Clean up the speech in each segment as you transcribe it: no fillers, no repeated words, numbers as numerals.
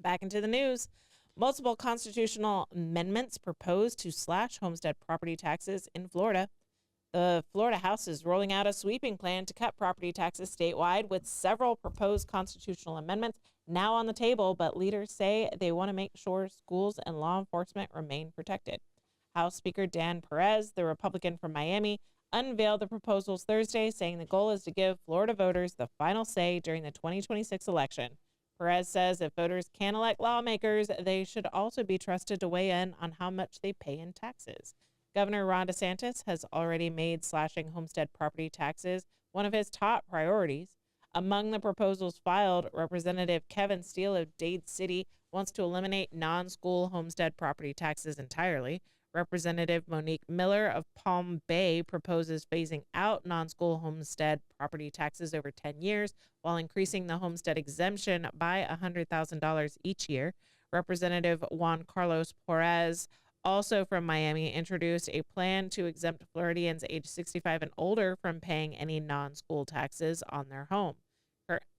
Back into the news. Multiple constitutional amendments proposed to slash homestead property taxes in Florida. The Florida House is rolling out a sweeping plan to cut property taxes statewide, with several proposed constitutional amendments now on the table, but leaders say they want to make sure schools and law enforcement remain protected. House Speaker Dan Perez, the Republican from Miami, unveiled the proposals Thursday, saying the goal is to give Florida voters the final say during the 2026 election. Perez says if voters can elect lawmakers, they should also be trusted to weigh in on how much they pay in taxes. Governor Ron DeSantis has already made slashing homestead property taxes one of his top priorities. Among the proposals filed, Representative Kevin Steele of Dade City wants to eliminate non-school homestead property taxes entirely. Representative Monique Miller of Palm Bay proposes phasing out non-school homestead property taxes over 10 years while increasing the homestead exemption by $100,000 each year. Representative Juan Carlos Perez, also from Miami, introduced a plan to exempt Floridians age 65 and older from paying any non-school taxes on their home.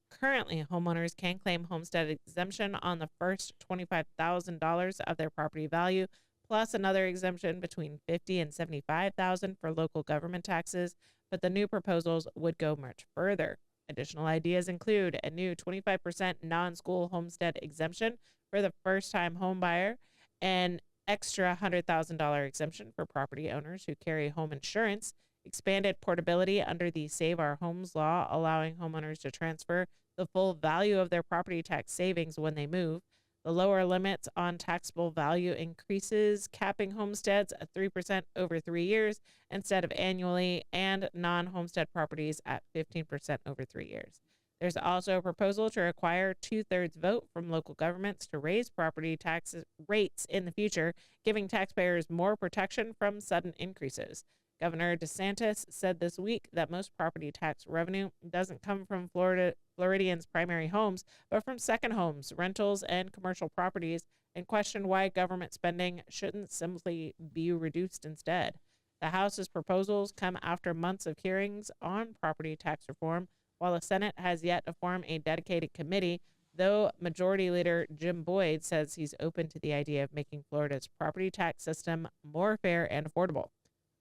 Currently, homeowners can claim homestead exemption on the first $25,000 of their property value, plus another exemption between $50,000 and $75,000 for local government taxes, but the new proposals would go much further. Additional ideas include a new 25% non-school homestead exemption for the first-time home buyer, an extra $100,000 exemption for property owners who carry home insurance, expanded portability under the Save Our Homes law, allowing homeowners to transfer the full value of their property tax savings when they move. The lower limits on taxable value increases, capping homesteads at 3% over 3 years instead of annually, and non-homestead properties at 15% over 3 years. There's also a proposal to require 2/3 vote from local governments to raise property tax rates in the future, giving taxpayers more protection from sudden increases. Governor DeSantis said this week that most property tax revenue doesn't come from Floridians' primary homes, but from second homes, rentals, and commercial properties, and questioned why government spending shouldn't simply be reduced instead. The House's proposals come after months of hearings on property tax reform, while the Senate has yet to form a dedicated committee, though Majority Leader Jim Boyd says he's open to the idea of making Florida's property tax system more fair and affordable.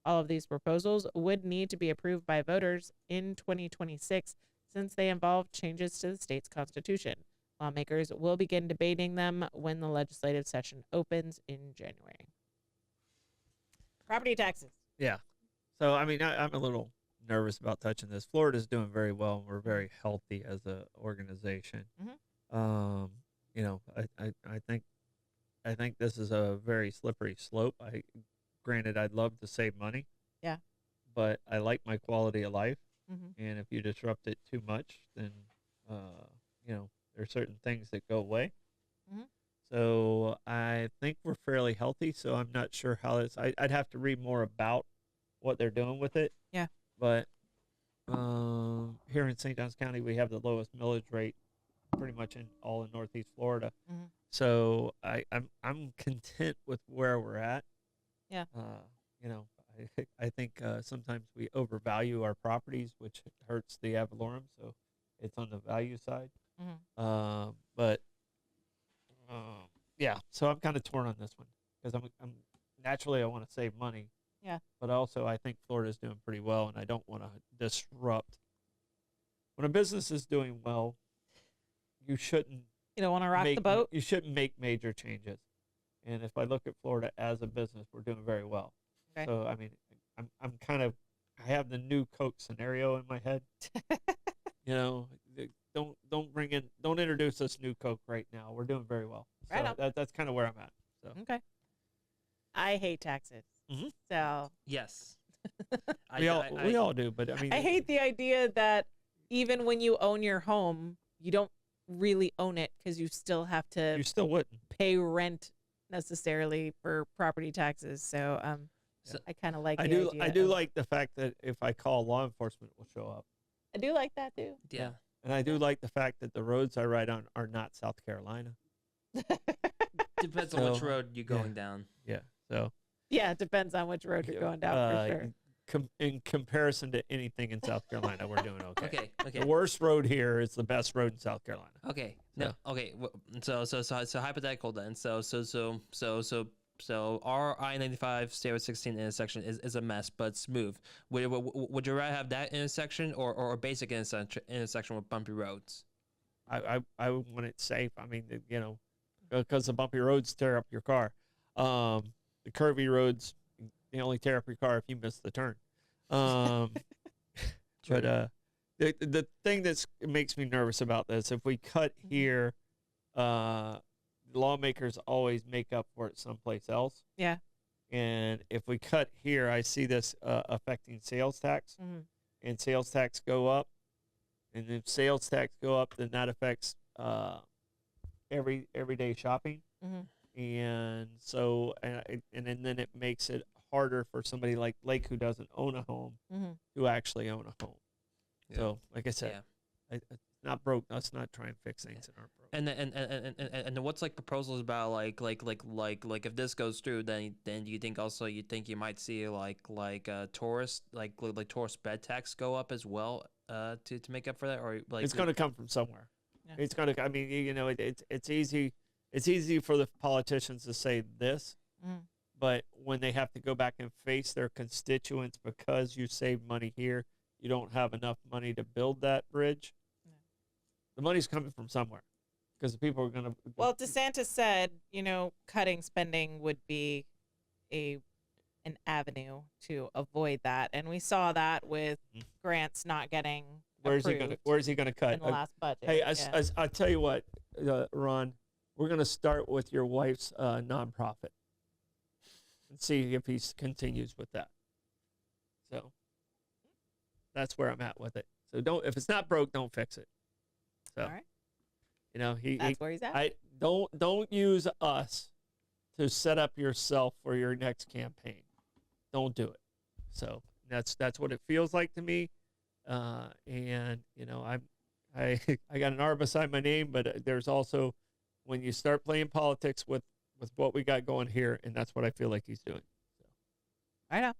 All of these proposals would need to be approved by voters in 2026 since they involve changes to the state's constitution. Lawmakers will begin debating them when the legislative session opens in January. Property taxes. Yeah. So, I mean, I'm a little nervous about touching this. Florida's doing very well, and we're very healthy as an organization. Mm-hmm. You know, I think this is a very slippery slope. Granted, I'd love to save money. Yeah. But I like my quality of life. Mm-hmm. And if you disrupt it too much, then, you know, there are certain things that go away. Mm-hmm. So I think we're fairly healthy. So I'm not sure how this, I'd have to read more about what they're doing with it. Yeah. But here in St. Johns County, we have the lowest millage rate pretty much in all of Northeast Florida. Mm-hmm. So I'm content with where we're at. Yeah. You know, I think sometimes we overvalue our properties, which hurts the ad valorem. So it's on the value side. Mm-hmm. But yeah, so I'm kind of torn on this one because I'm naturally I want to save money. Yeah. But also I think Florida's doing pretty well, and I don't want to disrupt. When a business is doing well, you shouldn't. You don't want to rock the boat? You shouldn't make major changes. And if I look at Florida as a business, we're doing very well. Okay. So, I mean, I'm kind of, I have the new Coke scenario in my head. You know, don't introduce this new Coke right now. We're doing very well. Right So that's kind of where I'm at. So. Okay. I hate taxes. Mm-hmm. So. Yes. We all do, but I mean. I hate the idea that even when you own your home, you don't really own it because you still have to. You still wouldn't pay rent necessarily for property taxes. So, I kind of like. I do like the fact that if I call, law enforcement will show up. I do like that too. Yeah. And I do like the fact that the roads I ride on are not South Carolina. Depends on which road you're going down. Yeah. So. Yeah, it depends on which road you're going down for sure. in comparison to anything in South Carolina, we're doing okay. Okay. Okay. The worst road here is the best road in South Carolina. Okay. No. Okay. So hypothetical then. So our I-95 Statewide 16 intersection is a mess, but smooth. Would you rather have that intersection or a basic intersection with bumpy roads? I want it safe. I mean, because the bumpy roads tear up your car. The curvy roads, they only tear up your car if you miss the turn. But the thing that makes me nervous about this, if we cut here, lawmakers always make up for it someplace else. Yeah. And if we cut here, I see this affecting sales tax, and sales tax go up. And if sales tax go up, then that affects everyday shopping. And so, and then it makes it harder for somebody like Lake who doesn't own a home to actually own a home. Yeah. So, like I said, it's not broke. Let's not try and fix things that aren't broke. And what's like proposals about like if this goes through, then you think you might see like tourist tourist bed tax go up as well to make up for that, or like it's going to come from somewhere. Yeah. It's going to. I mean, it's easy. It's easy for the politicians to say this, but when they have to go back and face their constituents because you save money here, you don't have enough money to build that bridge. The money's coming from somewhere because the people are going to. Well, DeSantis said, cutting spending would be an avenue to avoid that, and we saw that with grants not getting. Where's he going to cut in the last budget? Hey, I tell you what, Ron, we're going to start with your wife's nonprofit and see if he continues with that. So that's where I'm at with it. So if it's not broke, don't fix it. So, all right. That's where he's at. Don't use us to set up yourself for your next campaign. Don't do it. So that's what it feels like to me. And I got an R beside my name, but there's also when you start playing politics with what we got going here, and that's what I feel like he's doing. So. Right on.